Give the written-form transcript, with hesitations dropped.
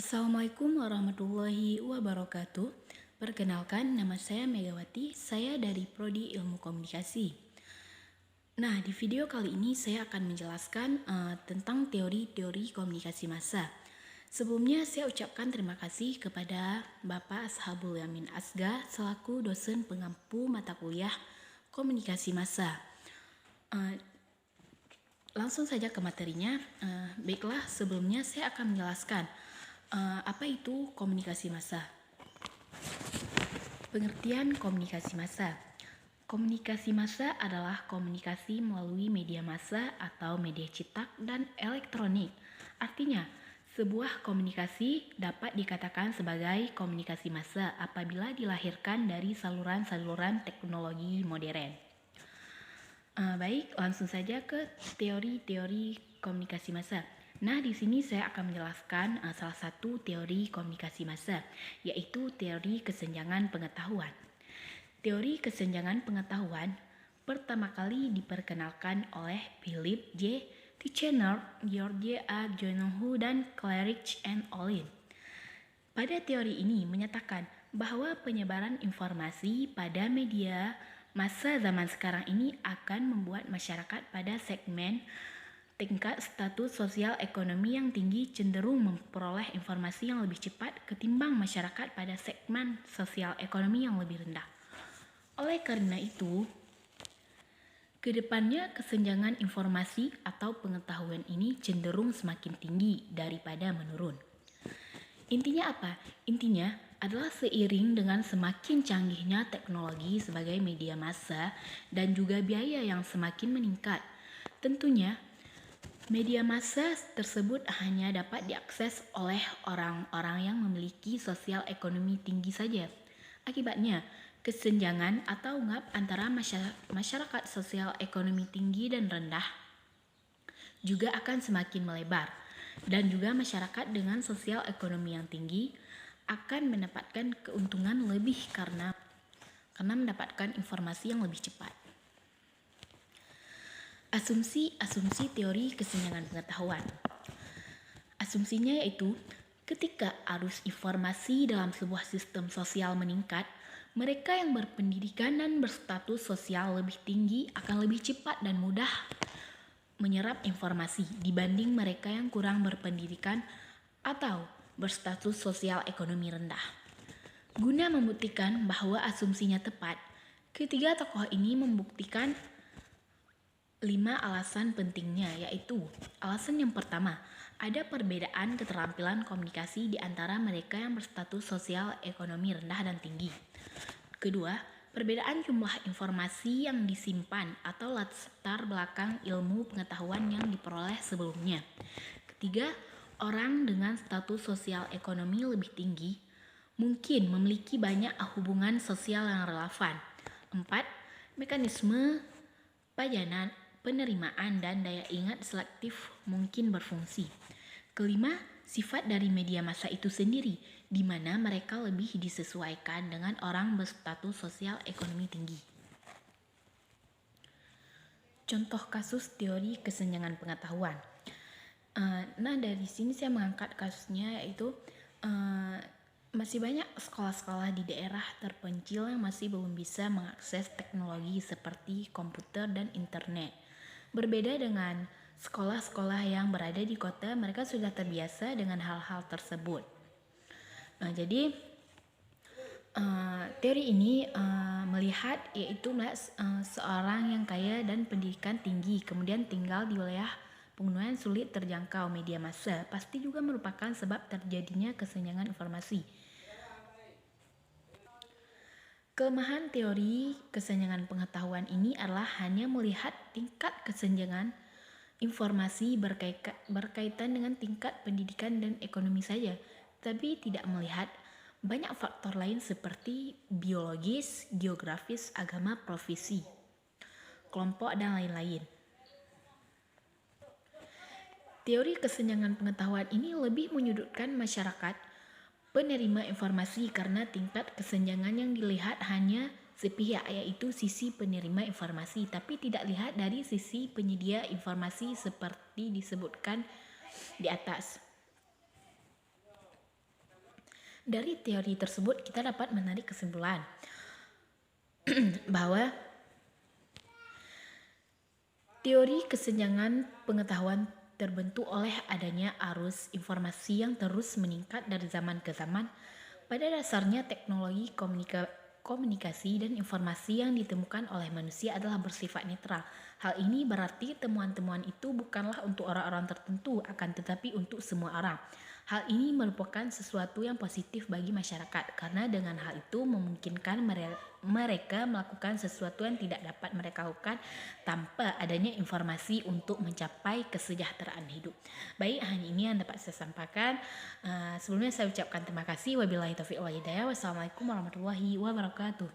Assalamualaikum warahmatullahi wabarakatuh. Perkenalkan, nama saya Megawati. Saya dari Prodi Ilmu Komunikasi. Nah, di video kali ini saya akan menjelaskan tentang teori-teori komunikasi massa. Sebelumnya saya ucapkan terima kasih kepada Bapak Ashabul Yamin Asga selaku dosen pengampu mata kuliah komunikasi massa. Langsung saja ke materinya. Baiklah, sebelumnya saya akan menjelaskan apa itu komunikasi massa. Pengertian komunikasi massa. Komunikasi massa adalah komunikasi melalui media massa atau media cetak dan elektronik. Artinya, sebuah komunikasi dapat dikatakan sebagai komunikasi massa apabila dilahirkan dari saluran-saluran teknologi modern. Baik, langsung saja ke teori-teori komunikasi massa. Nah, di sini saya akan menjelaskan salah satu teori komunikasi massa, yaitu teori kesenjangan pengetahuan. Teori kesenjangan pengetahuan pertama kali diperkenalkan oleh Philip J. Titchener, George A. Jonahue, dan Claridge and Olin. Pada teori ini menyatakan bahwa penyebaran informasi pada media massa zaman sekarang ini akan membuat masyarakat pada segmen tingkat status sosial ekonomi yang tinggi cenderung memperoleh informasi yang lebih cepat ketimbang masyarakat pada segmen sosial ekonomi yang lebih rendah. Oleh karena itu, kedepannya kesenjangan informasi atau pengetahuan ini cenderung semakin tinggi daripada menurun. Intinya apa? Intinya adalah seiring dengan semakin canggihnya teknologi sebagai media massa dan juga biaya yang semakin meningkat, tentunya media massa tersebut hanya dapat diakses oleh orang-orang yang memiliki sosial ekonomi tinggi saja. Akibatnya, kesenjangan atau gap antara masyarakat sosial ekonomi tinggi dan rendah juga akan semakin melebar. Dan juga masyarakat dengan sosial ekonomi yang tinggi akan mendapatkan keuntungan lebih karena mendapatkan informasi yang lebih cepat. Asumsi teori kesenjangan pengetahuan. Asumsinya yaitu ketika arus informasi dalam sebuah sistem sosial meningkat, mereka yang berpendidikan dan berstatus sosial lebih tinggi akan lebih cepat dan mudah menyerap informasi dibanding mereka yang kurang berpendidikan atau berstatus sosial ekonomi rendah. Guna membuktikan bahwa asumsinya tepat, ketiga tokoh ini membuktikan 5 alasan pentingnya, yaitu alasan yang pertama, ada perbedaan keterampilan komunikasi di antara mereka yang berstatus sosial ekonomi rendah dan tinggi. Kedua, perbedaan jumlah informasi yang disimpan atau latar belakang ilmu pengetahuan yang diperoleh sebelumnya. Ketiga, orang dengan status sosial ekonomi lebih tinggi mungkin memiliki banyak hubungan sosial yang relevan. 4. Mekanisme pajanan, penerimaan, dan daya ingat selektif mungkin berfungsi. Kelima, sifat dari media massa itu sendiri, di mana mereka lebih disesuaikan dengan orang berstatus sosial ekonomi tinggi. Contoh kasus teori kesenjangan pengetahuan. Nah, dari sini saya mengangkat kasusnya, yaitu masih banyak sekolah-sekolah di daerah terpencil yang masih belum bisa mengakses teknologi seperti komputer dan internet. Berbeda dengan sekolah-sekolah yang berada di kota, mereka sudah terbiasa dengan hal-hal tersebut. Jadi teori ini melihat seorang yang kaya dan pendidikan tinggi kemudian tinggal di wilayah penggunaan sulit terjangkau media massa pasti juga merupakan sebab terjadinya kesenjangan informasi. Kelemahan teori kesenjangan pengetahuan ini adalah hanya melihat tingkat kesenjangan informasi berkaitan dengan tingkat pendidikan dan ekonomi saja, tapi tidak melihat banyak faktor lain seperti biologis, geografis, agama, profesi, kelompok, dan lain-lain. Teori kesenjangan pengetahuan ini lebih menyudutkan masyarakat penerima informasi karena tingkat kesenjangan yang dilihat hanya sepihak, yaitu sisi penerima informasi, tapi tidak lihat dari sisi penyedia informasi seperti disebutkan di atas. Dari teori tersebut kita dapat menarik kesimpulan bahwa teori kesenjangan pengetahuan terbentuk oleh adanya arus informasi yang terus meningkat dari zaman ke zaman. Pada dasarnya teknologi komunikasi dan informasi yang ditemukan oleh manusia adalah bersifat netral. Hal ini berarti temuan-temuan itu bukanlah untuk orang-orang tertentu, akan tetapi untuk semua orang. Hal ini merupakan sesuatu yang positif bagi masyarakat, karena dengan hal itu memungkinkan mereka melakukan sesuatu yang tidak dapat mereka lakukan tanpa adanya informasi untuk mencapai kesejahteraan hidup. Baik, hanya ini yang dapat saya sampaikan. Sebelumnya saya ucapkan terima kasih. Wabillahi taufiq wal hidayah. Wassalamualaikum warahmatullahi wabarakatuh.